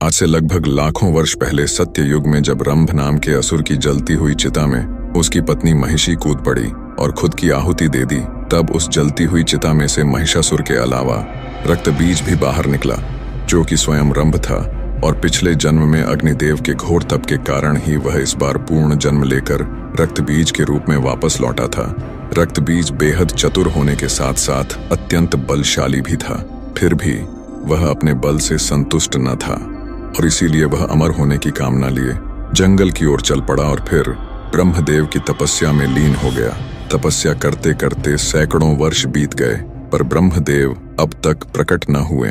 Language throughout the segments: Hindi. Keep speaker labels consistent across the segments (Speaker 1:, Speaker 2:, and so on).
Speaker 1: आज से लगभग लाखों वर्ष पहले सत्य युग में जब रंभ नाम के असुर की जलती हुई चिता में उसकी पत्नी महिषी कूद पड़ी और खुद की आहुति दे दी, तब उस जलती हुई चिता में से महिषासुर के अलावा रक्त बीज भी बाहर निकला, जो कि स्वयं रंभ था। और पिछले जन्म में अग्निदेव के घोर तप के कारण ही वह इस बार पूर्ण जन्म लेकर रक्त बीज के रूप में वापस लौटा था। रक्त बीज बेहद चतुर होने के साथ साथ अत्यंत बलशाली भी था। फिर भी वह अपने बल से संतुष्ट न था और इसीलिए वह अमर होने की कामना लिए जंगल की ओर चल पड़ा और फिर ब्रह्मदेव की तपस्या में लीन हो गया। तपस्या करते करते सैकड़ों वर्ष बीत गए, पर ब्रह्मदेव अब तक प्रकट न हुए।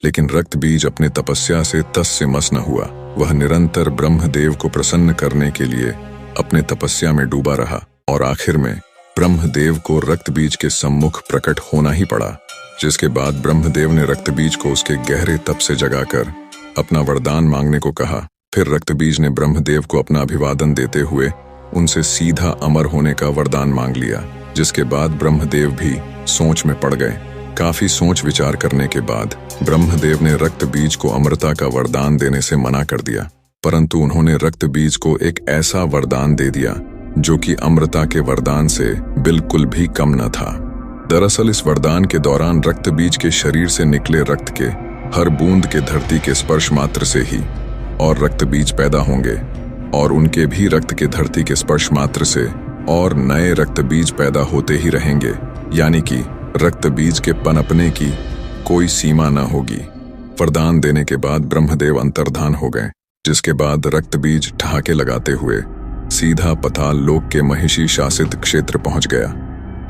Speaker 1: लेकिन रक्त बीज अपने तपस्या से तस से मस न हुआ। वह निरंतर ब्रह्मदेव को प्रसन्न करने के लिए अपने तपस्या में डूबा रहा और आखिर में ब्रह्मदेव को रक्त बीज के सम्मुख प्रकट होना ही पड़ा। जिसके बाद ब्रह्मदेव ने रक्त बीज को उसके गहरे तप से जगाकर अपना वरदान मांगने को कहा। फिर रक्त बीज ने ब्रह्मदेव को अपना अभिवादन देते हुए उनसे सीधा अमर होने का वरदान मांग लिया। जिसके बाद ब्रह्मदेव भी सोच में पड़ गए। काफी सोच विचार करने के बाद ब्रह्मदेव ने रक्त बीज को अमरता का वरदान देने से मना कर दिया, परंतु उन्होंने रक्त बीज को एक ऐसा वरदान दे दिया जो कि अमरता के वरदान से बिल्कुल भी कम न था। दरअसल इस वरदान के दौरान रक्त बीज के शरीर से निकले रक्त के हर बूंद के धरती के स्पर्श मात्र से ही और रक्त बीज पैदा होंगे और उनके भी रक्त के धरती के स्पर्श मात्र से और नए रक्त बीज पैदा होते ही रहेंगे, यानी कि रक्त बीज के पनपने की कोई सीमा न होगी। वरदान देने के बाद ब्रह्मदेव अंतर्धान हो गए, जिसके बाद रक्त बीज ठहाके लगाते हुए सीधा पाताल लोक के महिषी शासित क्षेत्र पहुंच गया।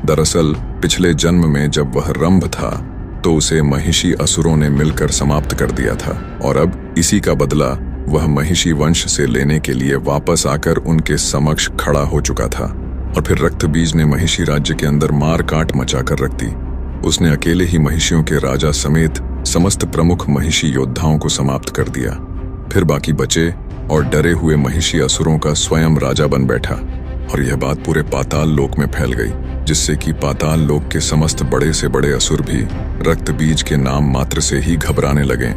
Speaker 1: दरअसल पिछले जन्म में जब वह रंभ था तो उसे महिषी असुरों ने मिलकर समाप्त कर दिया था और अब इसी का बदला वह महिषी वंश से लेने के लिए वापस आकर उनके समक्ष खड़ा हो चुका था। और फिर रक्त बीज ने महिषी राज्य के अंदर मार काट मचाकर रख दी। उसने अकेले ही महिषियों के राजा समेत समस्त प्रमुख महिषी योद्धाओं को समाप्त कर दिया। फिर बाकी बचे और डरे हुए महिषी असुरों का स्वयं राजा बन बैठा और यह बात पूरे पाताल लोक में फैल गई, जिससे कि पाताल लोक के समस्त बड़े से बड़े असुर भी रक्त बीज के नाम मात्र से ही घबराने लगे।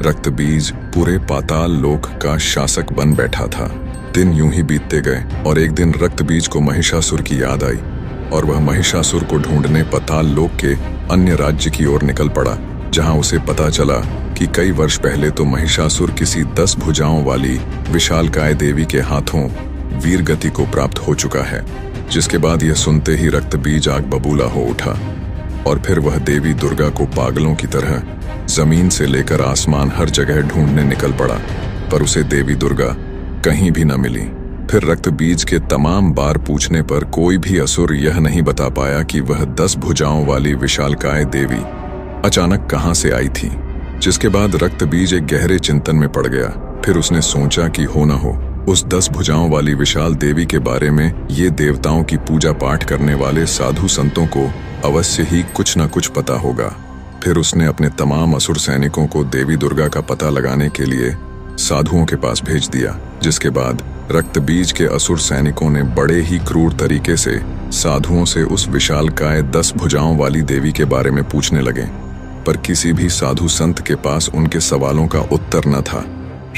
Speaker 1: रक्त बीज पूरे पाताल लोक का शासक बन बैठा था। दिन यूं ही बीतते गए और एक दिन रक्त बीज को महिषासुर की याद आई और वह महिषासुर को ढूंढने पाताल लोक के अन्य राज्य की ओर निकल पड़ा, जहां उसे पता चला कि कई वर्ष पहले तो महिषासुर किसी 10 भुजाओं वाली विशालकाय देवी के हाथों वीर गति को प्राप्त हो चुका है। जिसके बाद यह सुनते ही रक्त बीज आग बबूला हो उठा और फिर वह देवी दुर्गा को पागलों की तरह जमीन से लेकर आसमान हर जगह ढूंढने निकल पड़ा, पर उसे देवी दुर्गा कहीं भी न मिली। फिर रक्त बीज के तमाम बार पूछने पर कोई भी असुर यह नहीं बता पाया कि वह 10 भुजाओं वाली विशालकाय देवी अचानक कहां से आई थी। जिसके बाद रक्त बीज एक गहरे चिंतन में पड़ गया। फिर उसने सोचा कि हो न हो उस 10 भुजाओं वाली विशाल देवी के बारे में ये देवताओं की पूजा पाठ करने वाले साधु संतों को अवश्य ही कुछ न कुछ पता होगा। फिर उसने अपने तमाम असुर सैनिकों को देवी दुर्गा का पता लगाने के लिए साधुओं के पास भेज दिया। जिसके बाद रक्त बीज के असुर सैनिकों ने बड़े ही क्रूर तरीके से साधुओं से उस विशालकाय 10 भुजाओं वाली देवी के बारे में पूछने लगे, पर किसी भी साधु संत के पास उनके सवालों का उत्तर न था।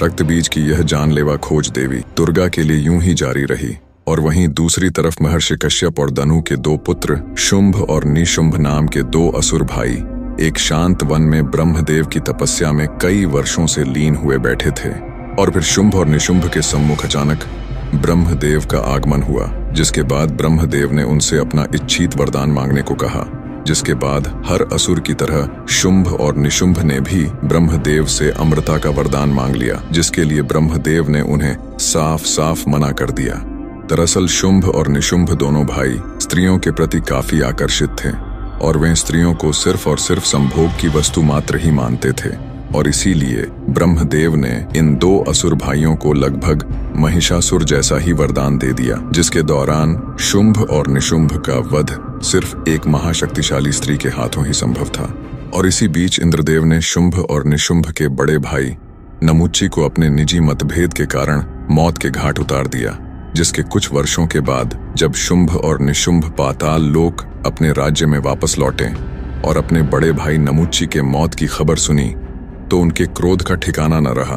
Speaker 1: रक्त बीज की यह जानलेवा खोज देवी दुर्गा के लिए यूं ही जारी रही और वहीं दूसरी तरफ महर्षि कश्यप और दनु के 2 पुत्र शुंभ और निशुंभ नाम के 2 असुर भाई एक शांत वन में ब्रह्मदेव की तपस्या में कई वर्षों से लीन हुए बैठे थे। और फिर शुंभ और निशुंभ के सम्मुख अचानक ब्रह्मदेव का आगमन हुआ, जिसके बाद ब्रह्मदेव ने उनसे अपना इच्छित वरदान मांगने को कहा। जिसके बाद हर असुर की तरह शुंभ और निशुंभ ने भी ब्रह्मदेव से अमरता का वरदान मांग लिया, जिसके लिए ब्रह्मदेव ने उन्हें साफ साफ मना कर दिया। दरअसल शुंभ और निशुंभ दोनों भाई स्त्रियों के प्रति काफी आकर्षित थे और वे स्त्रियों को सिर्फ और सिर्फ संभोग की वस्तु मात्र ही मानते थे और इसीलिए ब्रह्मदेव ने इन 2 असुर भाइयों को लगभग महिषासुर जैसा ही वरदान दे दिया, जिसके दौरान शुंभ और निशुंभ का वध सिर्फ एक महाशक्तिशाली स्त्री के हाथों ही संभव था। और इसी बीच इंद्रदेव ने शुंभ और निशुंभ के बड़े भाई नमुच्ची को अपने निजी मतभेद के कारण मौत के घाट उतार दिया। जिसके कुछ वर्षों के बाद जब शुंभ और निशुंभ पाताल लोक अपने राज्य में वापस लौटे और अपने बड़े भाई नमुच्ची के मौत की खबर सुनी तो उनके क्रोध का ठिकाना न रहा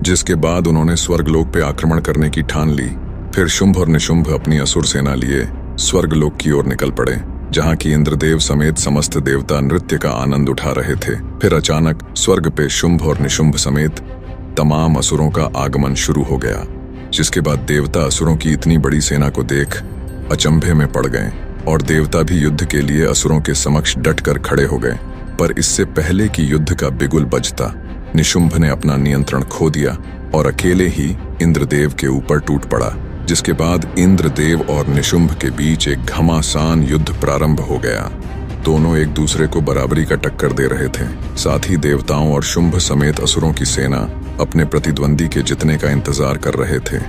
Speaker 1: जिसके बाद उन्होंने स्वर्गलोक पे आक्रमण करने की ठान ली। फिर शुंभ और निशुंभ अपनी असुर सेना लिए स्वर्गलोक की ओर निकल पड़े, जहाँ की इंद्रदेव समेत समस्त देवता नृत्य का आनंद उठा रहे थे। फिर अचानक स्वर्ग पे शुंभ और निशुंभ समेत तमाम असुरों का आगमन शुरू हो गया, जिसके बाद देवता असुरों की इतनी बड़ी सेना को देख अचंभे में पड़ गए और देवता भी युद्ध के लिए असुरों के समक्ष डटकर खड़े हो गए। पर इससे पहले कि युद्ध का बिगुल बजता, निशुंभ ने अपना नियंत्रण खो दिया और अकेले ही इंद्रदेव के ऊपर टूट पड़ा, जिसके बाद इंद्रदेव और निशुंभ के बीच एक घमासान युद्ध प्रारंभ हो गया। दोनों एक दूसरे को बराबरी का टक्कर दे रहे थे। साथ ही देवताओं और शुंभ समेत असुरों की सेना अपने प्रतिद्वंदी के जीतने का इंतजार कर रहे थे।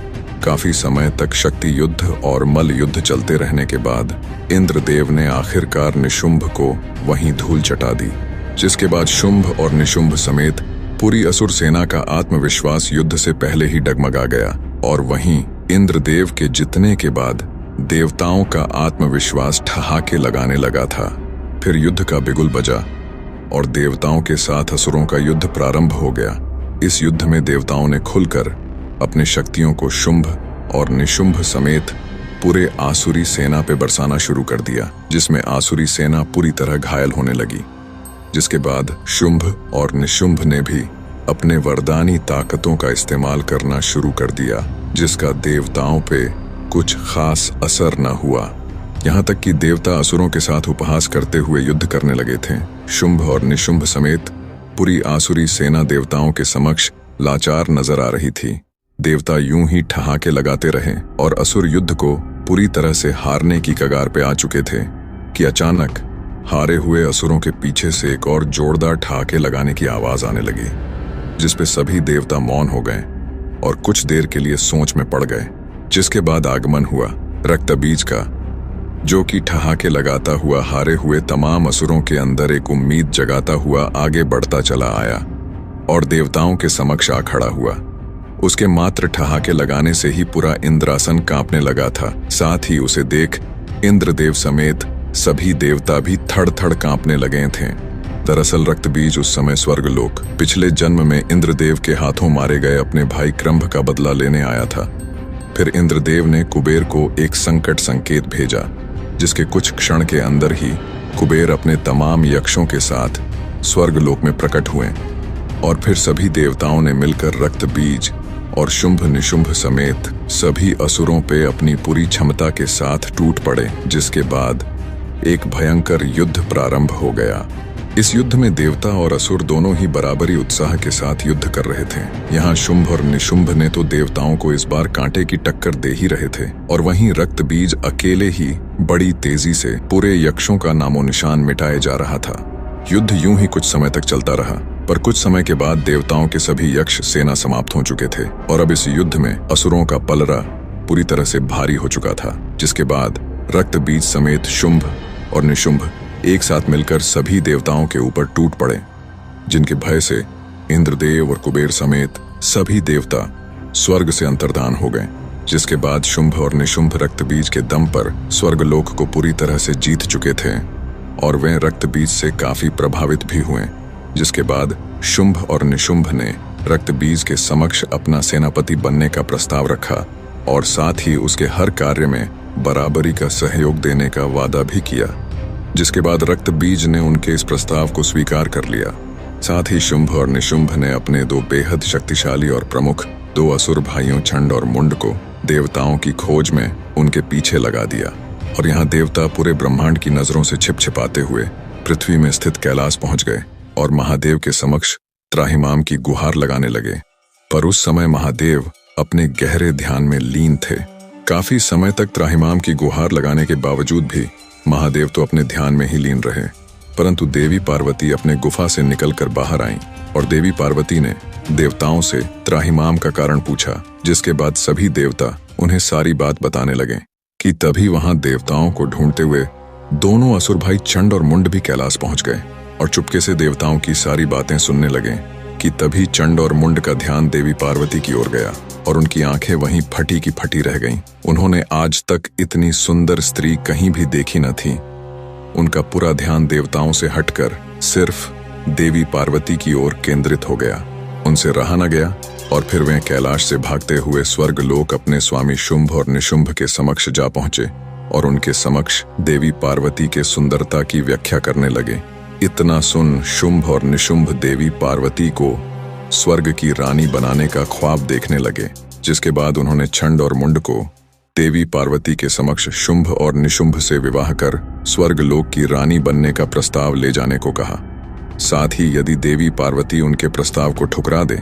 Speaker 1: काफी समय तक शक्ति युद्ध और मल युद्ध चलते रहने के बाद इंद्रदेव ने आखिरकार निशुंभ को वहीं धूल चटा दी, जिसके बाद शुंभ और निशुंभ समेत पूरी असुर सेना का आत्मविश्वास युद्ध से पहले ही डगमगा गया। और वहीं इंद्रदेव के जीतने के बाद देवताओं का आत्मविश्वास ठहाके लगाने लगा था। फिर युद्ध का बिगुल बजा और देवताओं के साथ असुरों का युद्ध प्रारंभ हो गया। इस युद्ध में देवताओं ने खुलकर अपनी शक्तियों को शुंभ और निशुंभ समेत पूरे आसुरी सेना पे बरसाना शुरू कर दिया, जिसमें आसुरी सेना पूरी तरह घायल होने लगी। जिसके बाद शुंभ और निशुंभ ने भी अपने वरदानी ताकतों का इस्तेमाल करना शुरू कर दिया, जिसका देवताओं पे कुछ खास असर न हुआ। यहाँ तक कि देवता असुरों के साथ उपहास करते हुए युद्ध करने लगे थे। शुंभ और निशुंभ समेत पूरी आसुरी सेना देवताओं के समक्ष लाचार नजर आ रही थी। देवता यूं ही ठहाके लगाते रहे और असुर युद्ध को पूरी तरह से हारने की कगार पे आ चुके थे कि अचानक हारे हुए असुरों के पीछे से एक और जोरदार ठहाके लगाने की आवाज आने लगी, जिसपे सभी देवता मौन हो गए और कुछ देर के लिए सोच में पड़ गए। जिसके बाद आगमन हुआ रक्तबीज का, जो कि ठहाके लगाता हुआ हारे हुए तमाम असुरों के अंदर एक उम्मीद जगाता हुआ आगे बढ़ता चला आया और देवताओं के समक्ष आ खड़ा हुआ। उसके मात्र ठहाके लगाने से ही पूरा इंद्रासन कांपने लगा था। साथ ही उसे देख इंद्रदेव समेत सभी देवता भी थड़ थड़ कांपने लगे थे। दरअसल रक्तबीज उस समय स्वर्गलोक पिछले जन्म में इंद्रदेव के हाथों मारे गए अपने भाई क्रंभ का बदला लेने आया था। फिर इंद्रदेव ने कुबेर को एक संकट संकेत भेजा, जिसके कुछ क्षण के अंदर ही कुबेर अपने तमाम यक्षों के साथ स्वर्गलोक में प्रकट हुए और फिर सभी देवताओं ने मिलकर रक्तबीज और शुंभ निशुंभ समेत सभी असुरों पे अपनी पूरी क्षमता के साथ टूट पड़े। जिसके बाद एक भयंकर युद्ध प्रारंभ हो गया। इस युद्ध में देवता और असुर दोनों ही बराबरी उत्साह के साथ युद्ध कर रहे थे। यहाँ शुंभ और निशुंभ ने तो देवताओं को इस बार कांटे की टक्कर दे ही रहे थे और वहीं रक्तबीज अकेले ही बड़ी तेजी से पूरे यक्षों का नामो निशान मिटाए जा रहा था। युद्ध यूं ही कुछ समय तक चलता रहा, पर कुछ समय के बाद देवताओं के सभी यक्ष सेना समाप्त हो चुके थे और अब इस युद्ध में असुरों का पलड़ा पूरी तरह से भारी हो चुका था। जिसके बाद रक्तबीज समेत शुंभ और निशुंभ एक साथ मिलकर सभी देवताओं के ऊपर टूट पड़े, जिनके भय से इंद्रदेव और कुबेर समेत सभी देवता स्वर्ग से अंतर्धान हो गए। जिसके बाद शुंभ और निशुंभ रक्तबीज के दम पर स्वर्गलोक को पूरी तरह से जीत चुके थे और वे रक्तबीज से काफी प्रभावित भी हुए। जिसके बाद शुंभ और निशुंभ ने रक्तबीज के समक्ष अपना सेनापति बनने का प्रस्ताव रखा और साथ ही उसके हर कार्य में बराबरी का सहयोग देने का वादा भी किया। जिसके बाद रक्तबीज ने उनके इस प्रस्ताव को स्वीकार कर लिया। साथ ही शुंभ और निशुंभ ने अपने दो बेहद शक्तिशाली और प्रमुख दो असुर भाइयों छंड और मुंड को देवताओं की खोज में उनके पीछे लगा दिया और यहाँ देवता पूरे ब्रह्मांड की नजरों से छिप छिपाते हुए पृथ्वी में स्थित कैलाश पहुंच गए और महादेव के समक्ष त्राहिमाम की गुहार लगाने लगे। पर उस समय महादेव अपने गहरे ध्यान में लीन थे। काफी समय तक त्राहिमाम की गुहार लगाने के बावजूद भी महादेव तो अपने ध्यान में ही लीन रहे, परंतु देवी पार्वती अपने गुफा से निकलकर बाहर आईं और देवी पार्वती ने देवताओं से त्राहिमाम का कारण पूछा। जिसके बाद सभी देवता उन्हें सारी बात बताने लगे कि तभी वहां देवताओं को ढूंढते हुए दोनों असुर भाई चंड और मुंड भी कैलाश पहुंच गए और चुपके से देवताओं की सारी बातें सुनने लगे कि तभी चंड और मुंड का ध्यान देवी पार्वती की ओर गया और उनकी आंखें वहीं फटी की फटी रह गईं। उन्होंने आज तक इतनी सुंदर स्त्री कहीं भी देखी न थी। उनका पूरा ध्यान देवताओं से हटकर सिर्फ देवी पार्वती की ओर केंद्रित हो गया। उनसे रहा न गया और फिर वे कैलाश से भागते हुए स्वर्ग लोक अपने स्वामी शुंभ और निशुंभ के समक्ष जा पहुंचे और उनके समक्ष देवी पार्वती के सुंदरता की व्याख्या करने लगे। इतना सुन शुंभ और निशुंभ देवी पार्वती को स्वर्ग की रानी बनाने का ख्वाब देखने लगे, जिसके बाद उन्होंने छंड और मुंड को देवी पार्वती के समक्ष शुंभ और निशुंभ से विवाह कर स्वर्ग लोक की रानी बनने का प्रस्ताव ले जाने को कहा। साथ ही यदि देवी पार्वती उनके प्रस्ताव को ठुकरा दे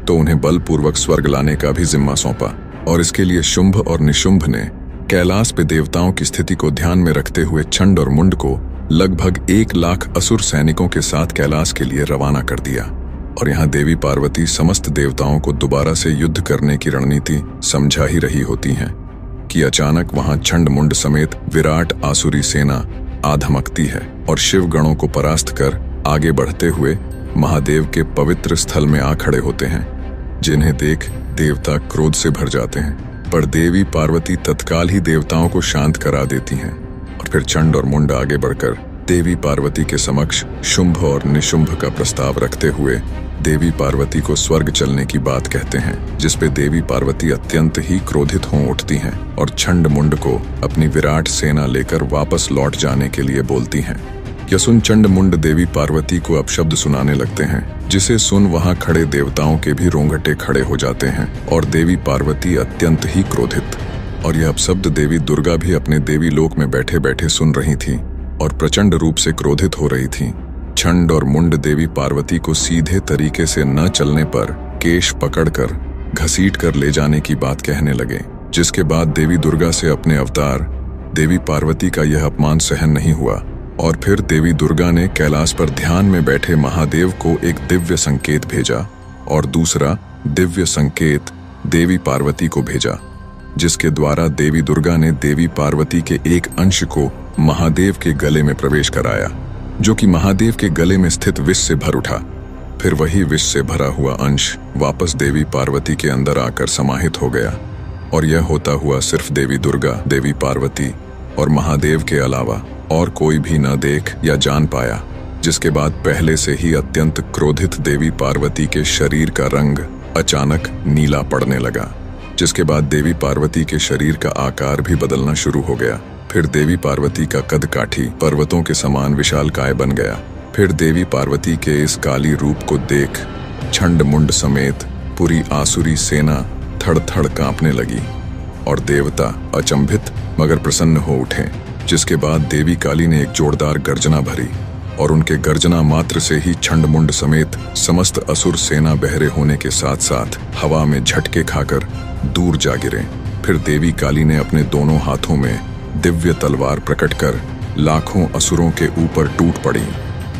Speaker 1: तो उन्हें बलपूर्वक स्वर्ग लाने का भी जिम्मा सौंपा। और इसके लिए शुंभ और निशुंभ ने कैलाश पे देवताओं की स्थिति को ध्यान में रखते हुए छंड और मुंड को लगभग 1 लाख असुर सैनिकों के साथ कैलाश के लिए रवाना कर दिया। और यहाँ देवी पार्वती समस्त देवताओं को दोबारा से युद्ध करने की रणनीति समझा ही रही होती हैं कि अचानक वहां छंड मुंड समेत विराट आसुरी सेना आ धमकती है और शिव गणों को परास्त कर आगे बढ़ते हुए महादेव के पवित्र स्थल में आ खड़े होते हैं, जिन्हें देख देवता क्रोध से भर जाते हैं। पर देवी पार्वती तत्काल ही देवताओं को शांत करा देती हैं और फिर छंड और मुंड आगे बढ़कर देवी पार्वती के समक्ष शुंभ और निशुंभ का प्रस्ताव रखते हुए देवी पार्वती को स्वर्ग चलने की बात कहते हैं, जिसपे देवी पार्वती अत्यंत ही क्रोधित हो उठती हैं और छंड मुंड को अपनी विराट सेना लेकर वापस लौट जाने के लिए बोलती हैं। यह सुन चंड मुंड देवी पार्वती को अपशब्द सुनाने लगते हैं, जिसे सुन वहां खड़े देवताओं के भी रोंगटे खड़े हो जाते हैं और देवी पार्वती अत्यंत ही क्रोधित। और यह अपशब्द देवी दुर्गा भी अपने देवी लोक में बैठे बैठे सुन रही थी और प्रचंड रूप से क्रोधित हो रही थी। छंड और मुंड देवी पार्वती को सीधे तरीके से न चलने पर केश पकड़कर घसीट कर ले जाने की बात कहने लगे, जिसके बाद देवी दुर्गा से अपने अवतार देवी पार्वती का यह अपमान सहन नहीं हुआ और फिर देवी दुर्गा ने कैलाश पर ध्यान में बैठे महादेव को एक दिव्य संकेत भेजा और दूसरा दिव्य संकेत देवी पार्वती को भेजा, जिसके द्वारा देवी दुर्गा ने देवी पार्वती के एक अंश को महादेव के गले में प्रवेश कराया, जो कि महादेव के गले में स्थित विष से भर उठा। फिर वही विष से भरा हुआ अंश वापस देवी पार्वती के अंदर आकर समाहित हो गया और यह होता हुआ सिर्फ देवी दुर्गा, देवी पार्वती और महादेव के अलावा और कोई भी न देख या जान पाया। जिसके बाद पहले से ही अत्यंत क्रोधित देवी पार्वती के शरीर का रंग अचानक नीला पड़ने लगा, जिसके बाद देवी पार्वती के शरीर का आकार भी बदलना शुरू हो गया। फिर देवी पार्वती का कद काठी पर्वतों के समान विशालकाय बन गया। फिर देवी पार्वती के इस काली रूप को देख छंड मुंड समेत पूरी आसुरी सेना थड़ थड़ कांपने लगी और देवता अचंभित मगर प्रसन्न हो उठे। जिसके बाद देवी काली ने एक जोरदार गर्जना भरी और उनके गर्जना मात्र से ही छंड मुंड समेत समस्त असुर सेना बहरे होने के साथ साथ हवा में झटके खाकर दूर जा गिरे। फिर देवी काली ने अपने दोनों हाथों में दिव्य तलवार प्रकट कर लाखों असुरों के ऊपर टूट पड़ी।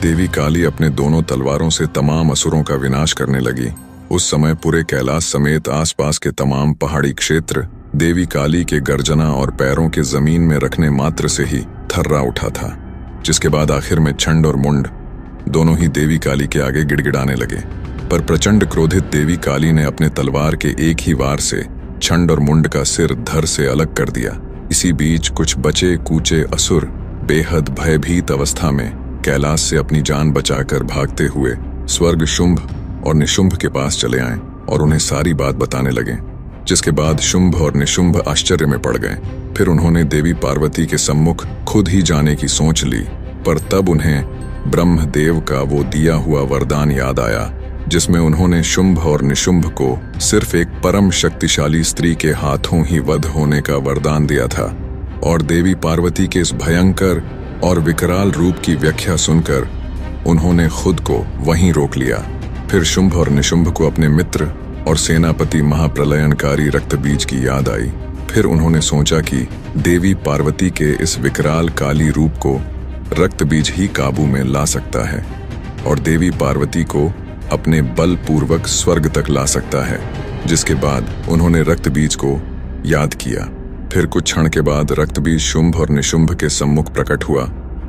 Speaker 1: देवी काली अपने दोनों तलवारों से तमाम असुरों का विनाश करने लगी। उस समय पूरे कैलाश समेत आसपास के तमाम पहाड़ी क्षेत्र देवी काली के गर्जना और पैरों के जमीन में रखने मात्र से ही थर्रा उठा था। जिसके बाद आखिर में छंड और मुंड दोनों ही देवी काली के आगे गिड़गिड़ाने लगे, पर प्रचंड क्रोधित देवी काली ने अपने तलवार के एक ही वार से छंड और मुंड का सिर धड़ से अलग कर दिया। इसी बीच कुछ बचे कूचे असुर बेहद भयभीत अवस्था में कैलाश से अपनी जान बचाकर भागते हुए स्वर्ग शुंभ और निशुंभ के पास चले आए और उन्हें सारी बात बताने लगे। जिसके बाद शुंभ और निशुंभ आश्चर्य में पड़ गए। फिर उन्होंने देवी पार्वती के सम्मुख खुद ही जाने की सोच ली, पर तब उन्हें ब्रह्मदेव का वो दिया हुआ वरदान याद आया, जिसमें उन्होंने शुंभ और निशुंभ को सिर्फ एक परम शक्तिशाली स्त्री के हाथों ही वध होने का वरदान दिया था। और देवी पार्वती के इस भयंकर और विकराल रूप की व्याख्या सुनकर उन्होंने खुद को वहीं रोक लिया। फिर शुंभ और निशुंभ को अपने मित्र और सेनापति महाप्रलयनकारी रक्तबीज की याद आई। फिर उन्होंने सोचा कि देवी पार्वती के इस विकराल काली रूप को रक्तबीज ही काबू में ला सकता है और देवी पार्वती को अपने बल पूर्वक स्वर्ग तक ला सकता है। जिसके बाद उन्होंने रक्तबीज को याद किया। फिर कुछ क्षण के बाद रक्तबीज शुंभ और निशुंभ के सम्मुख प्रकट हुआ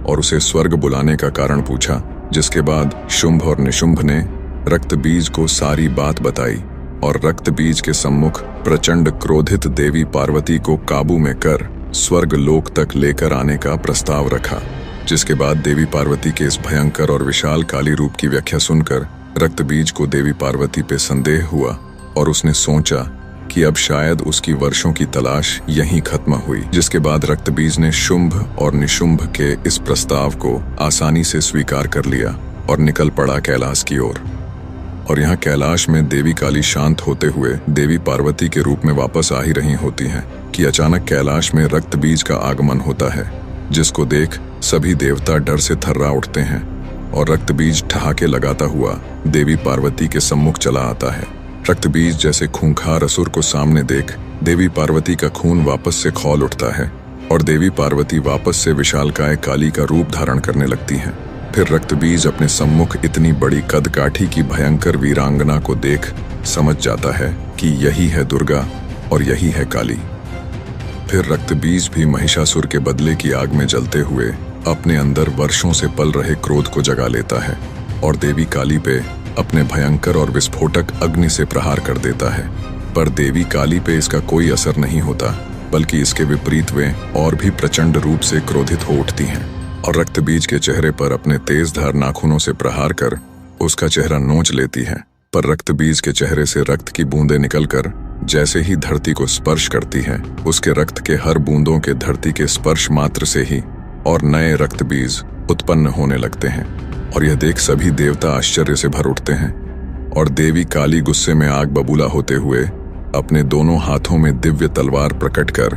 Speaker 1: और उसे स्वर्ग बुलाने का कारण पूछा। जिसके बाद शुंभ और निशुंभ ने रक्तबीज को सारी बात बताई और रक्तबीज के सम्मुख प्रचंड क्रोधित देवी पार्वती को काबू में कर स्वर्ग लोक तक लेकर आने का प्रस्ताव रखा। जिसके बाद देवी पार्वती के इस भयंकर और विशाल काली रूप की व्याख्या सुनकर रक्तबीज को देवी पार्वती पे संदेह हुआ और उसने सोचा कि अब शायद उसकी वर्षों की तलाश यहीं खत्म हुई। जिसके बाद रक्तबीज ने शुंभ और निशुंभ के इस प्रस्ताव को आसानी से स्वीकार कर लिया और निकल पड़ा कैलाश की ओर। और यहाँ कैलाश में देवी काली शांत होते हुए देवी पार्वती के रूप में वापस आ ही रही होती हैं कि अचानक कैलाश में रक्तबीज का आगमन होता है, जिसको देख सभी देवता डर से थर्रा उठते हैं और रक्तबीज ठहाके लगाता हुआ देवी पार्वती के सम्मुख चला आता है। रक्तबीज जैसे खूंखार असुर को सामने देख देवी पार्वती का खून वापस से खौल उठता है और देवी पार्वती वापस से विशालकाय काली का रूप धारण करने लगती हैं। फिर रक्तबीज अपने सम्मुख इतनी बड़ी कदकाठी की भयंकर वीरांगना को देख समझ जाता है कि यही है दुर्गा और यही है काली। फिर रक्तबीज भी महिषासुर के बदले की आग में जलते हुए अपने अंदर वर्षों से पल रहे क्रोध को जगा लेता है और देवी काली पे अपने भयंकर और विस्फोटक अग्नि से प्रहार कर देता है। पर देवी काली पे इसका कोई असर नहीं होता, बल्कि इसके विपरीत वे और भी प्रचंड रूप से क्रोधित हो उठती हैं और रक्तबीज के चेहरे पर अपने तेजधार नाखूनों से प्रहार कर उसका चेहरा नोच लेती है। पर रक्तबीज के चेहरे से रक्त की बूंदें निकलकर जैसे ही धरती को स्पर्श करती हैं, उसके रक्त के हर बूंदों के धरती के स्पर्श मात्र से ही और नए रक्तबीज उत्पन्न होने लगते हैं। और यह देख सभी देवता आश्चर्य से भर उठते हैं और देवी काली गुस्से में आग बबूला होते हुए अपने दोनों हाथों में दिव्य तलवार प्रकट कर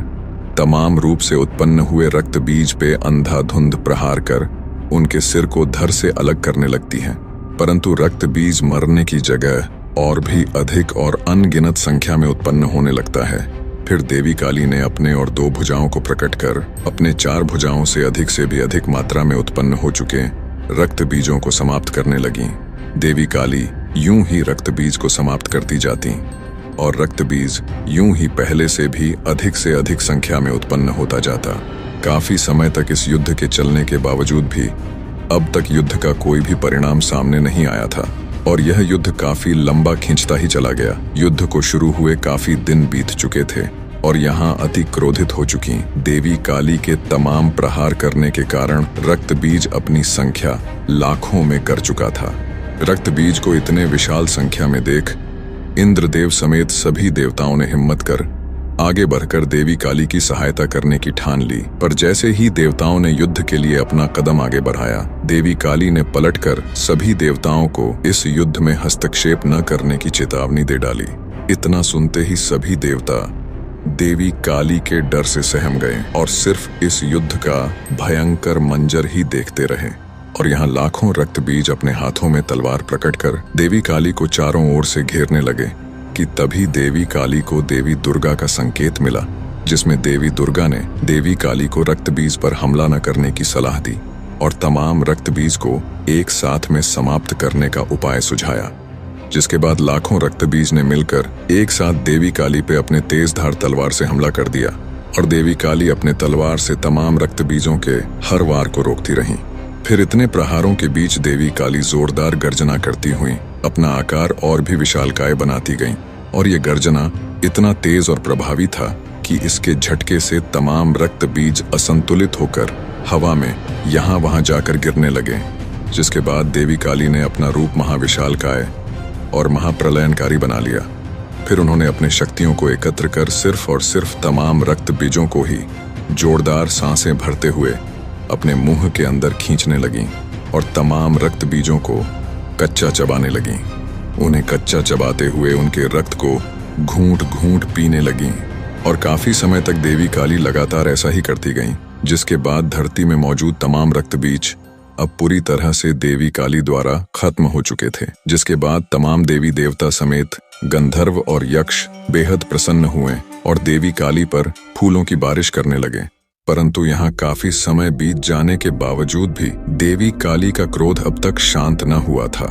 Speaker 1: तमाम रूप से उत्पन्न हुए रक्त बीज पे अंधाधुंध प्रहार कर उनके सिर को धड़ से अलग करने लगती हैं। परंतु रक्त बीज मरने की जगह और भी अधिक और अनगिनत संख्या में उत्पन्न होने लगता है। फिर देवी काली ने अपने और 2 भुजाओं को प्रकट कर अपने 4 भुजाओं से भी अधिक मात्रा में उत्पन्न हो चुके रक्त बीजों को समाप्त करने लगी। देवी काली यूं ही रक्त बीज को समाप्त करती जाती और रक्त बीज यूं ही पहले से अधिक संख्या में उत्पन्न होता जाता। काफी समय तक इस युद्ध के चलने के बावजूद भी अब तक युद्ध का कोई भी परिणाम सामने नहीं आया था और यह युद्ध काफी लंबा खिंचता ही चला गया। युद्ध को शुरू हुए काफी दिन बीत चुके थे और यहाँ अति क्रोधित हो चुकी देवी काली के तमाम प्रहार करने के कारण रक्त बीज अपनी संख्या लाखों में कर चुका था। रक्त बीज को इतने विशाल संख्या में देख इंद्रदेव समेत सभी देवताओं ने हिम्मत कर आगे बढ़कर देवी काली की सहायता करने की ठान ली। पर जैसे ही देवताओं ने युद्ध के लिए अपना कदम आगे बढ़ाया, देवी काली ने पलटकर सभी देवताओं को इस युद्ध में हस्तक्षेप न करने की चेतावनी दे डाली। इतना सुनते ही सभी देवता देवी काली के डर से सहम गए और सिर्फ इस युद्ध का भयंकर मंजर ही देखते रहे। और यहाँ लाखों रक्त बीज अपने हाथों में तलवार प्रकट कर देवी काली को चारों ओर से घेरने लगे कि तभी देवी काली को देवी दुर्गा का संकेत मिला, जिसमें देवी दुर्गा ने देवी काली को रक्त बीज पर हमला न करने की सलाह दी और तमाम रक्त बीज को एक साथ में समाप्त करने का उपाय सुझाया। जिसके बाद लाखों रक्त बीज ने मिलकर एक साथ देवी काली पे अपने तेजधार तलवार से हमला कर दिया और देवी काली अपने तलवार से तमाम रक्त बीजों के हर वार को रोकती रहीं। फिर इतने प्रहारों के बीच देवी काली जोरदार गर्जना करती हुई अपना आकार और भी विशालकाय बनाती गईं और ये गर्जना इतना तेज और प्रभावी था कि इसके झटके से तमाम रक्त बीज असंतुलित होकर हवा में यहाँ वहाँ जाकर गिरने लगे। जिसके बाद देवी काली ने अपना रूप महाविशालकाय और महाप्रलयनकारी बना लिया। फिर उन्होंने अपने शक्तियों को एकत्र कर सिर्फ और सिर्फ तमाम रक्त बीजों को ही जोरदार सांसें भरते हुए अपने मुंह के अंदर खींचने लगीं और तमाम रक्त बीजों को कच्चा चबाने लगीं। उन्हें कच्चा चबाते हुए उनके रक्त को घूंट घूंट पीने लगीं और काफी समय तक देवी काली लगातार ऐसा ही करती गईं। जिसके बाद धरती में मौजूद तमाम रक्त बीज अब पूरी तरह से देवी काली द्वारा खत्म हो चुके थे। जिसके बाद तमाम देवी देवता समेत गंधर्व और यक्ष बेहद प्रसन्न हुए और देवी काली पर फूलों की बारिश करने लगे। परंतु यहाँ काफी समय बीत जाने के बावजूद भी देवी काली का क्रोध अब तक शांत न हुआ था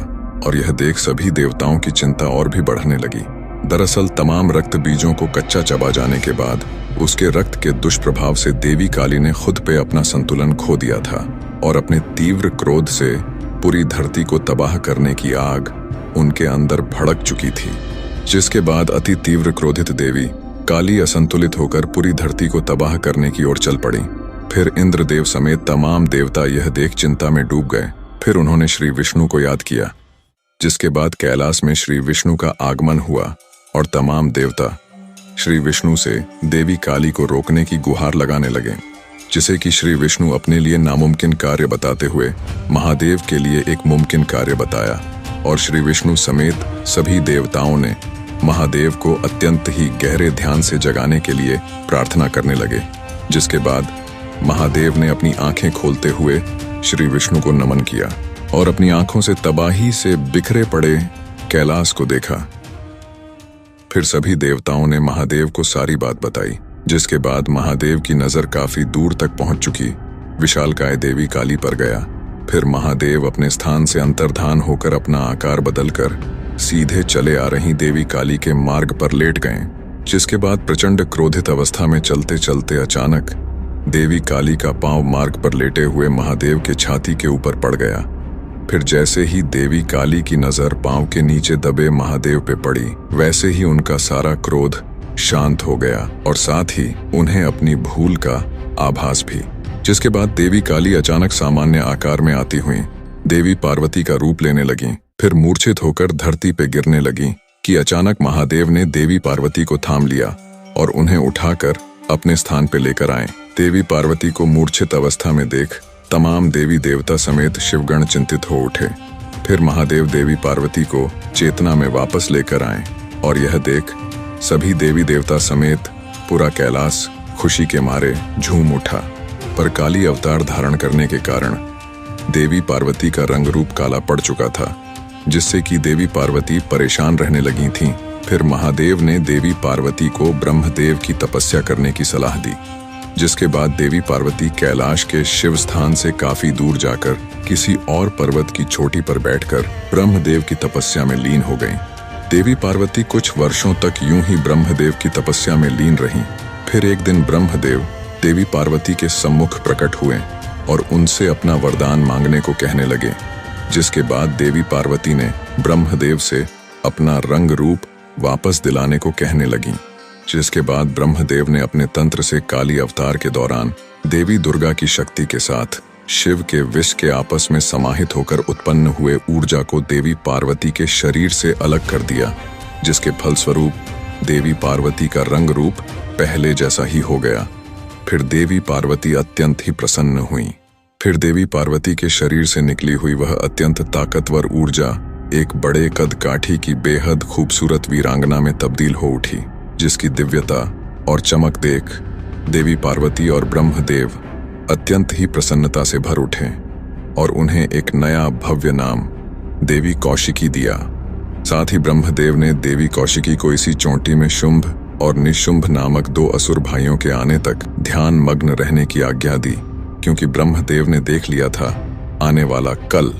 Speaker 1: और यह देख सभी देवताओं की चिंता और भी बढ़ने लगी। दरअसल तमाम रक्त बीजों को कच्चा चबा जाने के बाद उसके रक्त के दुष्प्रभाव से देवी काली ने खुद पे अपना संतुलन खो दिया था और अपने तीव्र क्रोध से पूरी धरती को तबाह करने की आग उनके अंदर भड़क चुकी थी। जिसके बाद अति तीव्र क्रोधित देवी काली असंतुलित होकर पूरी धरती को तबाह करने की ओर चल पड़ी। फिर इंद्रदेव समेत तमाम देवता यह देख चिंता में डूब गए। फिर उन्होंने श्री विष्णु को याद किया, जिसके बाद कैलाश में श्री विष्णु का आगमन हुआ और तमाम देवता श्री विष्णु से देवी काली को रोकने की गुहार लगाने लगे, जिसे कि श्री विष्णु अपने लिए नामुमकिन कार्य बताते हुए महादेव के लिए एक मुमकिन कार्य बताया और श्री विष्णु समेत सभी देवताओं ने महादेव को अत्यंत ही गहरे ध्यान से जगाने के लिए प्रार्थना करने लगे। जिसके बाद महादेव ने अपनी आंखें खोलते हुए श्री विष्णु को नमन किया और अपनी आंखों से तबाही से बिखरे पड़े कैलाश को देखा। फिर सभी देवताओं ने महादेव को सारी बात बताई, जिसके बाद महादेव की नजर काफी दूर तक पहुंच चुकी विशालकाय देवी काली पर गया। फिर महादेव अपने स्थान से अंतर्धान होकर अपना आकार बदलकर सीधे चले आ रही देवी काली के मार्ग पर लेट गए। जिसके बाद प्रचंड क्रोधित अवस्था में चलते चलते अचानक देवी काली का पांव मार्ग पर लेटे हुए महादेव के छाती के ऊपर पड़ गया। फिर जैसे ही देवी काली की नजर पांव के नीचे दबे महादेव पे पड़ी, वैसे ही उनका सारा क्रोध शांत हो गया और साथ ही उन्हें अपनी भूल का आभास भी। जिसके बाद देवी काली अचानक सामान्य आकार में आती हुई देवी पार्वती का रूप लेने लगी। फिर मूर्छित होकर धरती पे गिरने लगी कि अचानक महादेव ने देवी पार्वती को थाम लिया और उन्हें उठाकर अपने स्थान पे लेकर आए। देवी पार्वती को मूर्छित अवस्था में देख तमाम देवी देवता समेत शिवगण चिंतित हो उठे। फिर महादेव देवी पार्वती को चेतना में वापस लेकर आए और यह देख सभी देवी देवता समेत पूरा कैलाश खुशी के मारे झूम उठा। पर काली अवतार धारण करने के कारण देवी पार्वती का रंग रूप काला पड़ चुका था, जिससे कि देवी पार्वती परेशान रहने लगी थीं। फिर महादेव ने देवी पार्वती को ब्रह्मदेव की तपस्या करने की सलाह दी, जिसके बाद देवी पार्वती कैलाश के शिव स्थान से काफी दूर जाकर किसी और पर्वत की चोटी पर बैठकर ब्रह्मदेव की तपस्या में लीन हो गईं। देवी पार्वती कुछ वर्षों तक यूं ही ब्रह्मदेव की तपस्या में लीन रहीं। फिर एक दिन ब्रह्मदेव देवी पार्वती के सम्मुख प्रकट हुए और उनसे अपना वरदान मांगने को कहने लगे। जिसके बाद देवी पार्वती ने ब्रह्मदेव से अपना रंग रूप वापस दिलाने को कहने लगी। जिसके बाद ब्रह्मदेव ने अपने तंत्र से काली अवतार के दौरान देवी दुर्गा की शक्ति के साथ शिव के विष के आपस में समाहित होकर उत्पन्न हुए ऊर्जा को देवी पार्वती के शरीर से अलग कर दिया, जिसके फलस्वरूप देवी पार्वती का रंग रूप पहले जैसा ही हो गया। फिर देवी पार्वती अत्यंत ही प्रसन्न हुई। फिर देवी पार्वती के शरीर से निकली हुई वह अत्यंत ताकतवर ऊर्जा एक बड़े कद काठी की बेहद खूबसूरत वीरांगना में तब्दील हो उठी, जिसकी दिव्यता और चमक देख देवी पार्वती और ब्रह्मदेव अत्यंत ही प्रसन्नता से भर उठे और उन्हें एक नया भव्य नाम देवी कौशिकी दिया। साथ ही ब्रह्मदेव ने देवी कौशिकी को इसी चोटी में शुंभ और निशुंभ नामक 2 असुर भाइयों के आने तक ध्यान मग्न रहने की आज्ञा दी, क्योंकि ब्रह्मदेव ने देख लिया था आने वाला कल